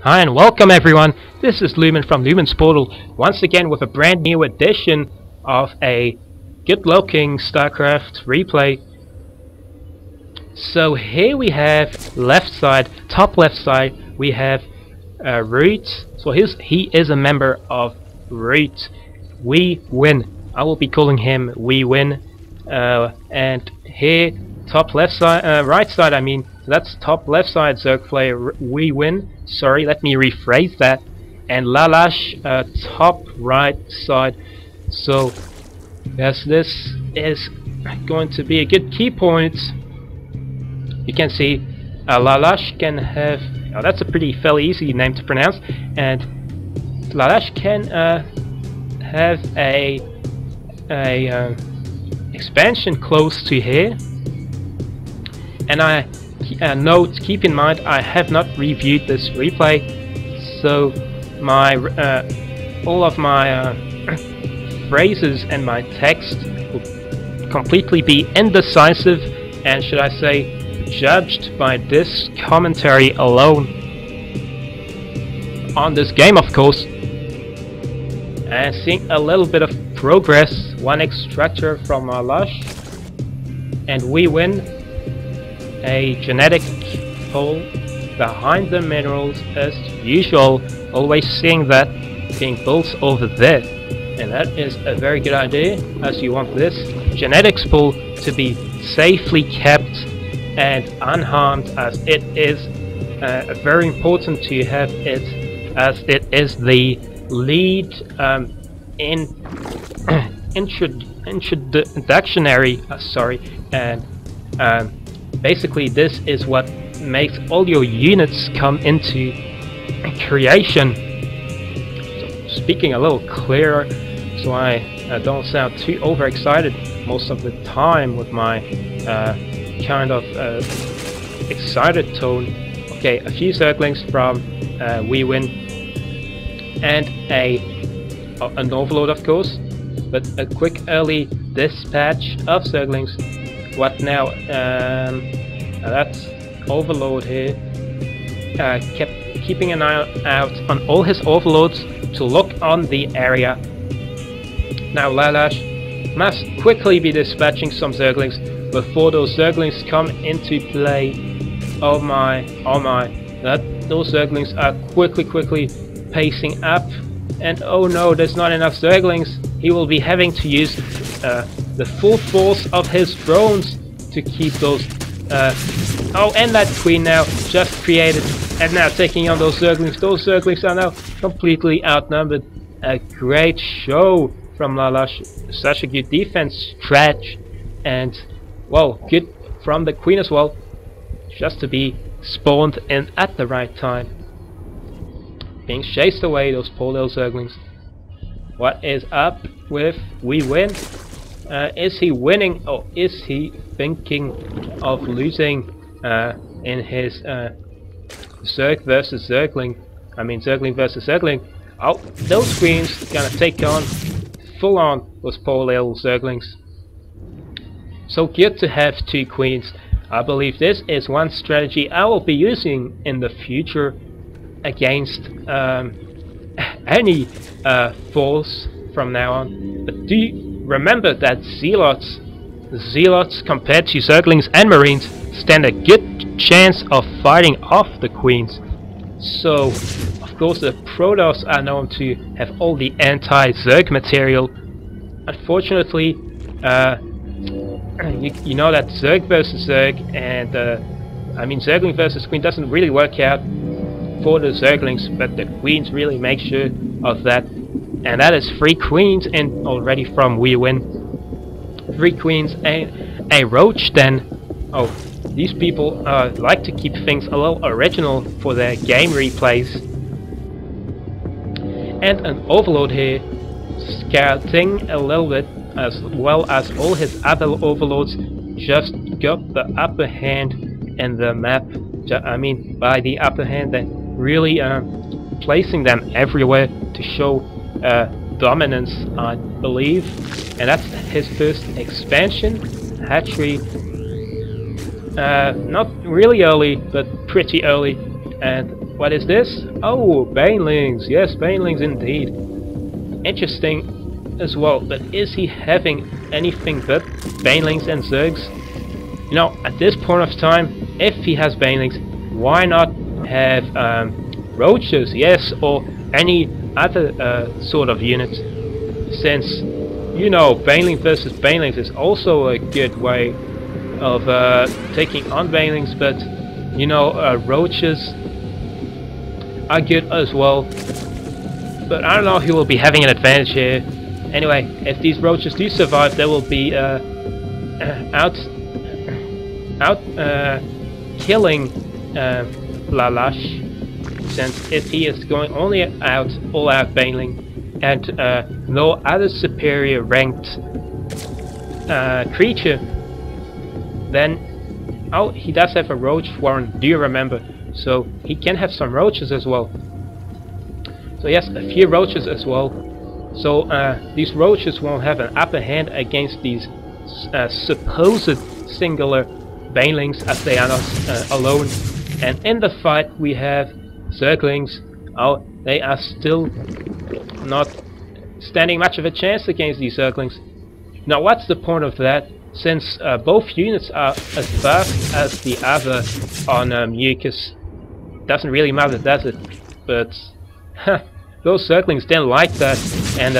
Hi and welcome everyone, this is Lumen from Lumen's Portal, once again with a brand new edition of a good looking Starcraft replay. So here we have left side, top left side, we have Root. So he is a member of ROOTweWin. I will be calling him WeWin. And here, top left side, right side I mean, so that's top left side Zerg player WeWin. Sorry, let me rephrase that. And lalush, top right side. So yes, this is going to be a good key point. You can see lalush can have, oh, that's a fairly easy name to pronounce, and lalush can have a expansion close to here. And I note, keep in mind, I have not reviewed this replay, so my all of my phrases and my text will completely be indecisive and, should I say, judged by this commentary alone on this game, of course. And seeing a little bit of progress, one extractor from our lush, and we win a genetic hole behind the minerals as usual, always seeing that being built over there, and that is a very good idea, as you want this genetics pool to be safely kept and unharmed, as it is very important to have it, as it is the lead introductionary and basically this is what makes all your units come into creation. So speaking a little clearer, so I don't sound too overexcited most of the time with my kind of excited tone. Okay, a few Zerglings from WeWin and an overload, of course, but a quick early dispatch of Zerglings. What now? That's overload here. Kept keeping an eye out on all his overloads to look on the area. Now lalush must quickly be dispatching some Zerglings before those Zerglings come into play. Oh my! Those Zerglings are quickly pacing up, and oh no, there's not enough Zerglings. He will be having to use the full force of his drones to keep those oh, and that queen now just created and now taking on those Zerglings. Those Zerglings are now completely outnumbered. A great show from lalush, such a good defense stretch, and well, good from the queen as well, just to be spawned in at the right time, being chased away, those poor little Zerglings. What is up with WeWin? Is he winning, or is he thinking of losing in his Zerg versus Zergling? I mean Zergling versus Zergling. Oh, those queens gonna take on full on those poor little Zerglings. So good to have two queens. I believe this is one strategy I will be using in the future against any force from now on. But do you remember that Zealots compared to Zerglings and Marines stand a good chance of fighting off the queens. So of course the Protoss are known to have all the anti-Zerg material. Unfortunately, you know that Zerg versus Zerg, and I mean Zergling versus Queen doesn't really work out for the Zerglings, but the Queens really make sure of that. And that is 3 queens in already from WeWin. 3 queens and a roach then. Oh, these people like to keep things a little original for their game replays. And an overload here, scouting a little bit, as well as all his other overlords just got the upper hand in the map. I mean, by the upper hand, they're really placing them everywhere to show dominance, I believe. And that's his first expansion, hatchery. Not really early, but pretty early. And what is this? Oh, banelings. Yes, banelings indeed. Interesting as well, but is he having anything but banelings and zergs? You know, at this point of time, if he has banelings, why not have roaches, yes, or any other sort of unit, since, you know, baneling versus banelings is also a good way of taking on banelings, but, you know, roaches are good as well. But I don't know, he will be having an advantage here. Anyway, if these roaches do survive, they will be killing lalush, since if he is going only all out baneling and no other superior ranked creature, then he does have a roach warren, do you remember? So he can have some roaches as well. So yes, a few roaches as well. So these roaches will have an upper hand against these supposed singular banelings, as they are not alone. And in the fight we have zerglings. Oh, they are still not standing much of a chance against these zerglings. Now what's the point of that? Since both units are as fast as the other on mucus. Doesn't really matter, does it? But those zerglings didn't like that, and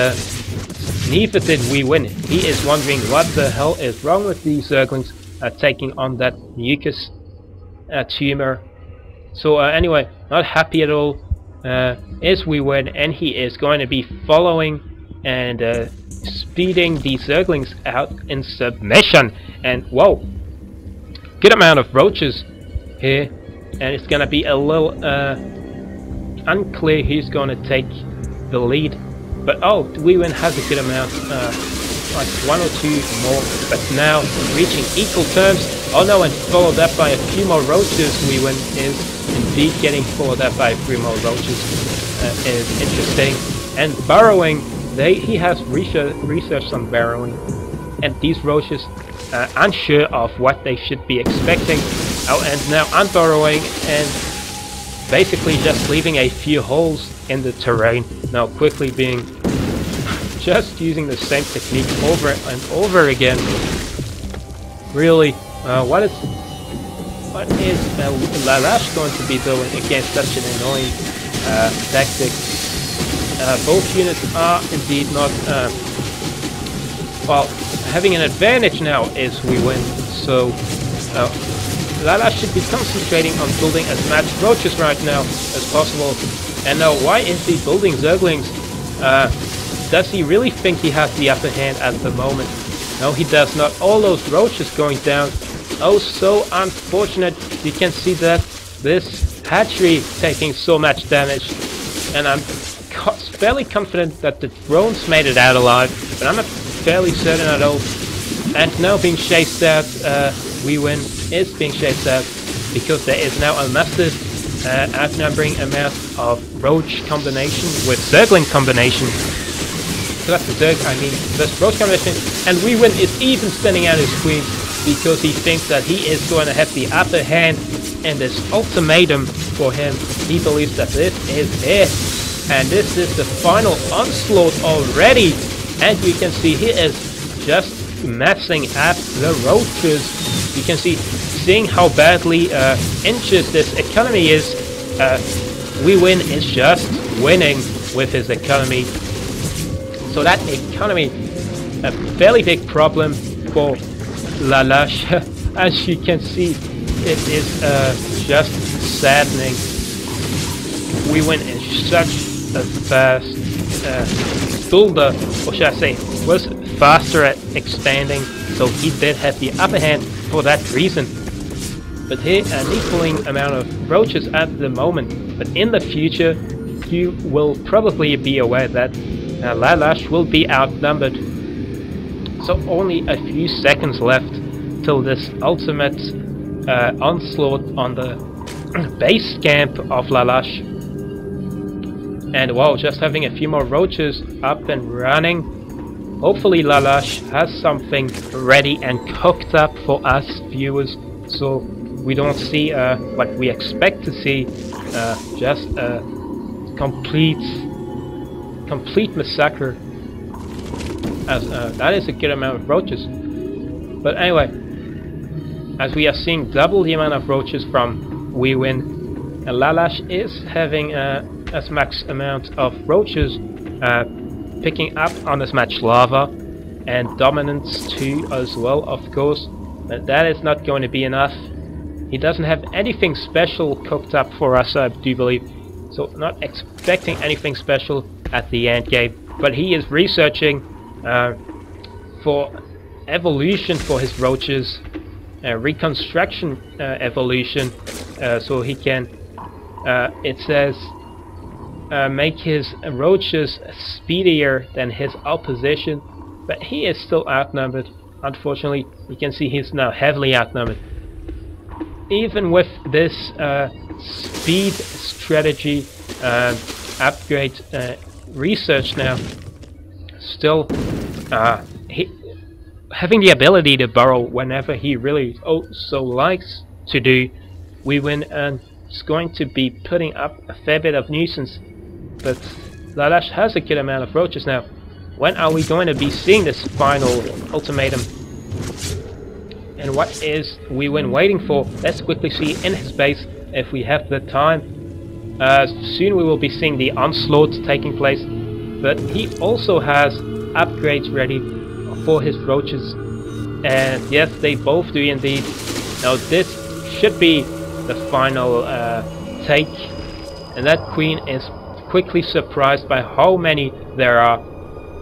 neither did we win. He is wondering what the hell is wrong with these zerglings taking on that mucus tumor. So anyway, not happy at all. Is we win, and he is going to be following and speeding these zerglings out in submission. And whoa, good amount of roaches here, and it's gonna be a little unclear who's gonna take the lead. But oh, ROOTweWin has a good amount, like 1 or 2 more, but now reaching equal terms. Oh no, and followed up by a few more roaches. ROOTweWin is indeed getting followed up by 3 more roaches. Is interesting. And burrowing, he has researched on burrowing, and these roaches are unsure of what they should be expecting. Oh, and now unburrowing and basically just leaving a few holes in the terrain. Now quickly just using the same technique over and over again. Really, what is lalush going to be doing against such an annoying tactic? Both units are indeed not well, having an advantage now is ROOTweWin. So lalush should be concentrating on building as much roaches right now as possible. And now, why is he building zerglings? Does he really think he has the upper hand at the moment? No, he does not. All those roaches going down. Oh, so unfortunate. You can see that this hatchery taking so much damage. And I'm fairly confident that the drones made it out alive, but I'm not fairly certain at all. And now being chased out, ROOTweWin is being chased out, because there is now a massive outnumbering amount of roach combination with zergling combination. So that's the Zerg, I mean, this roach combination. And ROOTweWin is even standing out his queen, because he thinks that he is going to have the upper hand in this ultimatum for him. He believes that this is it, and this is the final onslaught already. And you can see he is just messing up the roaches. You can see, seeing how badly injured this economy is, ROOTweWin is just winning with his economy. So that economy, a fairly big problem for lalush. As you can see, it is just saddening. ROOTweWin is such a fast builder, or should I say, was faster at expanding, so he did have the upper hand for that reason. But here, an equaling amount of roaches at the moment, but in the future you will probably be aware that lalush will be outnumbered. So only a few seconds left till this ultimate onslaught on the base camp of lalush. And wow, just having a few more roaches up and running. Hopefully lalush has something ready and cooked up for us viewers. So we don't see what we expect to see, just a complete massacre, as that is a good amount of roaches. But anyway, as we are seeing double the amount of roaches from ROOTweWin, lalush is having as max amount of roaches, picking up on as much lava, and dominance too as well, of course. But that is not going to be enough. He doesn't have anything special cooked up for us, I do believe. So not expecting anything special at the end game. But he is researching for evolution for his roaches, reconstruction evolution, so he can, it says, make his roaches speedier than his opposition. But he is still outnumbered. Unfortunately, you can see he's now heavily outnumbered. Even with this speed strategy upgrade research now, still having the ability to burrow whenever he really so likes to do, ROOTweWin is going to be putting up a fair bit of nuisance. But lalush has a good amount of roaches now. When are we going to be seeing this final ultimatum? And what is ROOTweWin waiting for? Let's quickly see in his base if we have the time. Soon we will be seeing the onslaught taking place, but he also has upgrades ready for his roaches. And yes, they both do indeed. Now this should be the final take, and that queen is quickly surprised by how many there are.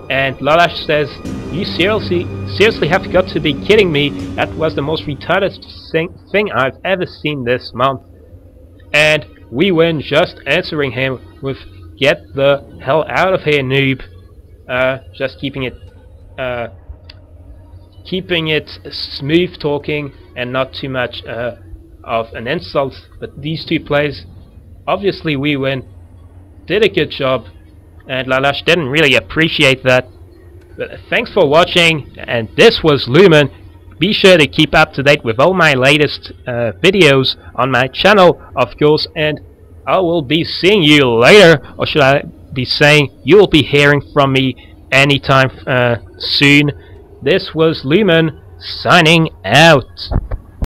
And lalush says, "You seriously have got to be kidding me. That was the most retarded thing I've ever seen this month." And ROOTweWin just answering him with, "Get the hell out of here, noob." Just keeping it smooth talking and not too much of an insult. But these two players, obviously ROOTweWin did a good job, and lalush didn't really appreciate that. But thanks for watching, and this was Lumen. Be sure to keep up to date with all my latest videos on my channel, of course, and I will be seeing you later, or should I be saying you will be hearing from me anytime soon. This was Lumen signing out.